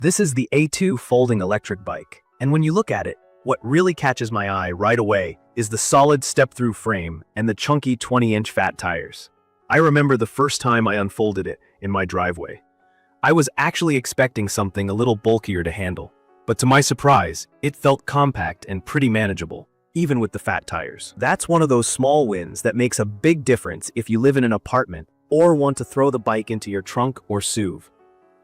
This is the A2 folding electric bike, and when you look at it, what really catches my eye right away is the solid step-through frame and the chunky 20-inch fat tires. I remember the first time I unfolded it in my driveway. I was actually expecting something a little bulkier to handle, but to my surprise, it felt compact and pretty manageable, even with the fat tires. That's one of those small wins that makes a big difference if you live in an apartment or want to throw the bike into your trunk or SUV.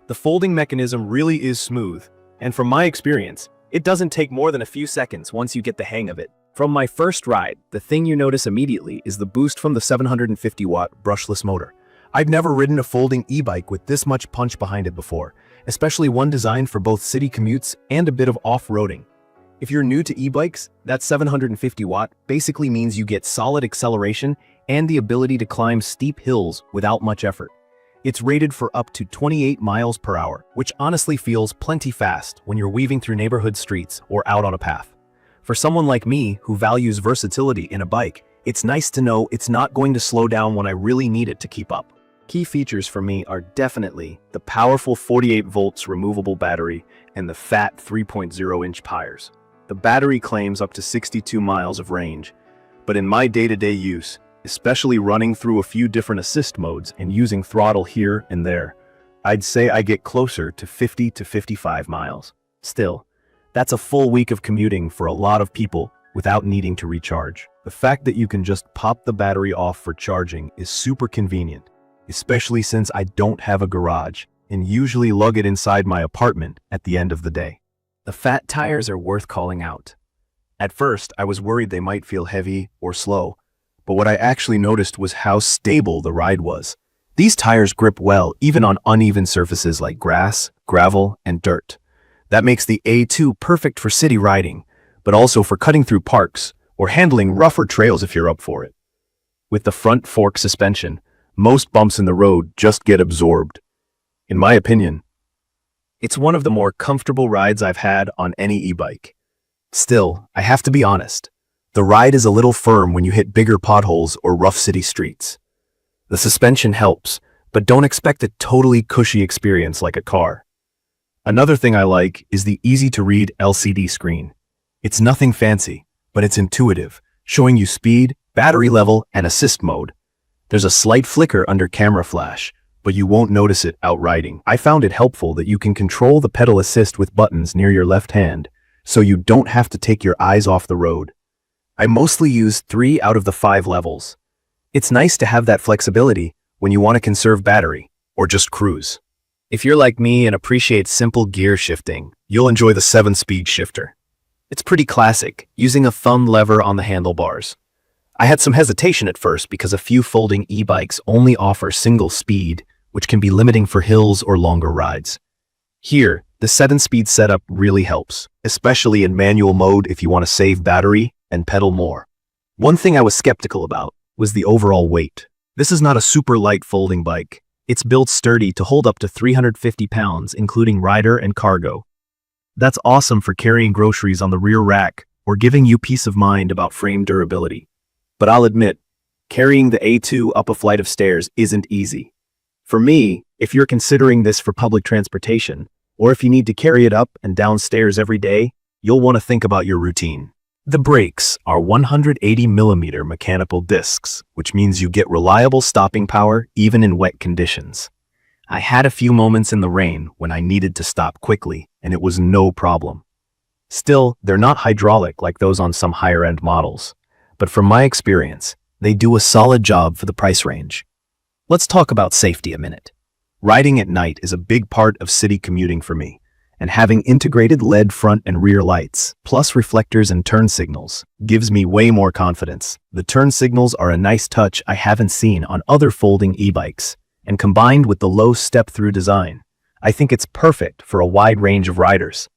The folding mechanism really is smooth, and from my experience, it doesn't take more than a few seconds once you get the hang of it. From my first ride, the thing you notice immediately is the boost from the 750-watt brushless motor. I've never ridden a folding e-bike with this much punch behind it before, especially one designed for both city commutes and a bit of off-roading. If you're new to e-bikes, that 750-watt basically means you get solid acceleration and the ability to climb steep hills without much effort. It's rated for up to 28 miles per hour, which honestly feels plenty fast when you're weaving through neighborhood streets or out on a path. For someone like me who values versatility in a bike, it's nice to know it's not going to slow down when I really need it to keep up. Key features for me are definitely the powerful 48 volts removable battery and the fat 3.0-inch tires. The battery claims up to 62 miles of range, but in my day-to-day use, especially running through a few different assist modes and using throttle here and there, I'd say I get closer to 50 to 55 miles. Still, that's a full week of commuting for a lot of people without needing to recharge. The fact that you can just pop the battery off for charging is super convenient, especially since I don't have a garage and usually lug it inside my apartment at the end of the day. The fat tires are worth calling out. At first, I was worried they might feel heavy or slow, but what I actually noticed was how stable the ride was. These tires grip well even on uneven surfaces like grass, gravel, and dirt. That makes the A2 perfect for city riding, but also for cutting through parks or handling rougher trails if you're up for it. With the front fork suspension, most bumps in the road just get absorbed. In my opinion, it's one of the more comfortable rides I've had on any e-bike. Still, I have to be honest. The ride is a little firm when you hit bigger potholes or rough city streets. The suspension helps, but don't expect a totally cushy experience like a car. Another thing I like is the easy-to-read LCD screen. It's nothing fancy, but it's intuitive, showing you speed, battery level, and assist mode. There's a slight flicker under camera flash, but you won't notice it out riding. I found it helpful that you can control the pedal assist with buttons near your left hand, so you don't have to take your eyes off the road. I mostly use 3 out of the 5 levels. It's nice to have that flexibility when you want to conserve battery or just cruise. If you're like me and appreciate simple gear shifting, you'll enjoy the 7-speed shifter. It's pretty classic, using a thumb lever on the handlebars. I had some hesitation at first because a few folding e-bikes only offer single speed, which can be limiting for hills or longer rides. Here, the 7-speed setup really helps, especially in manual mode if you want to save battery and pedal more. One thing I was skeptical about was the overall weight. This is not a super light folding bike. It's built sturdy to hold up to 350 pounds, including rider and cargo. That's awesome for carrying groceries on the rear rack or giving you peace of mind about frame durability. But I'll admit, carrying the A2 up a flight of stairs isn't easy. For me, if you're considering this for public transportation, or if you need to carry it up and down stairs every day, you'll want to think about your routine. The brakes are 180mm mechanical discs, which means you get reliable stopping power even in wet conditions. I had a few moments in the rain when I needed to stop quickly, and it was no problem. Still, they're not hydraulic like those on some higher-end models, but from my experience, they do a solid job for the price range. Let's talk about safety a minute. Riding at night is a big part of city commuting for me, and having integrated LED front and rear lights, plus reflectors and turn signals, gives me way more confidence. The turn signals are a nice touch I haven't seen on other folding e-bikes, and combined with the low step-through design, I think it's perfect for a wide range of riders.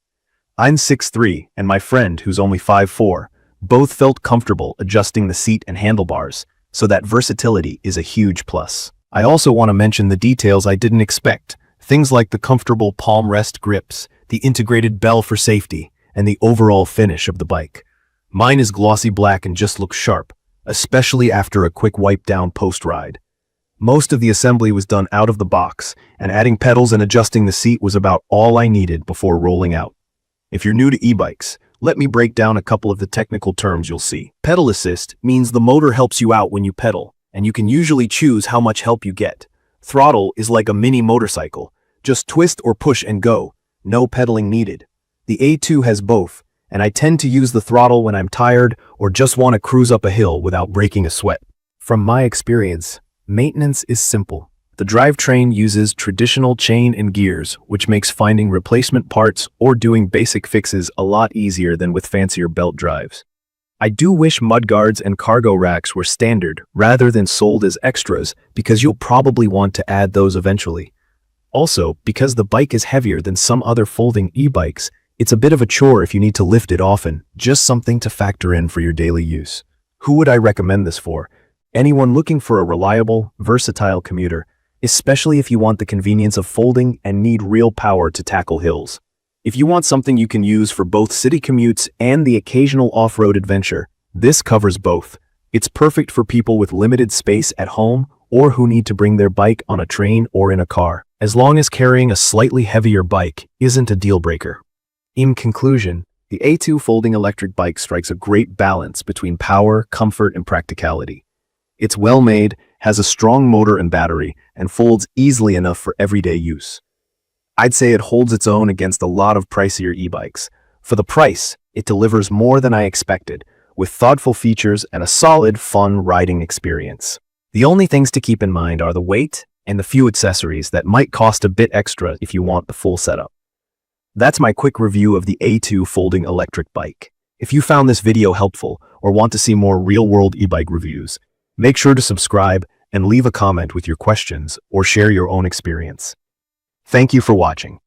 I'm 6'3", and my friend, who's only 5'4", both felt comfortable adjusting the seat and handlebars, so that versatility is a huge plus. I also want to mention the details I didn't expect. Things like the comfortable palm rest grips, the integrated bell for safety, and the overall finish of the bike. Mine is glossy black and just looks sharp, especially after a quick wipe down post-ride. Most of the assembly was done out of the box, and adding pedals and adjusting the seat was about all I needed before rolling out. If you're new to e-bikes, let me break down a couple of the technical terms you'll see. Pedal assist means the motor helps you out when you pedal, and you can usually choose how much help you get. Throttle is like a mini motorcycle. Just twist or push and go. No pedaling needed. The A2 has both, and I tend to use the throttle when I'm tired or just want to cruise up a hill without breaking a sweat. From my experience, maintenance is simple. The drivetrain uses traditional chain and gears, which makes finding replacement parts or doing basic fixes a lot easier than with fancier belt drives. I do wish mudguards and cargo racks were standard rather than sold as extras, because you'll probably want to add those eventually. Also, because the bike is heavier than some other folding e-bikes, it's a bit of a chore if you need to lift it often, just something to factor in for your daily use. Who would I recommend this for? Anyone looking for a reliable, versatile commuter, especially if you want the convenience of folding and need real power to tackle hills. If you want something you can use for both city commutes and the occasional off-road adventure, this covers both. It's perfect for people with limited space at home or who need to bring their bike on a train or in a car, as long as carrying a slightly heavier bike isn't a deal breaker. In conclusion, the A2 folding electric bike strikes a great balance between power, comfort, and practicality. It's well made, has a strong motor and battery, and folds easily enough for everyday use. I'd say it holds its own against a lot of pricier e-bikes. For the price, it delivers more than I expected, with thoughtful features and a solid, fun riding experience. The only things to keep in mind are the weight and the few accessories that might cost a bit extra if you want the full setup. That's my quick review of the A2 folding electric bike. If you found this video helpful or want to see more real-world e-bike reviews, make sure to subscribe and leave a comment with your questions or share your own experience. Thank you for watching.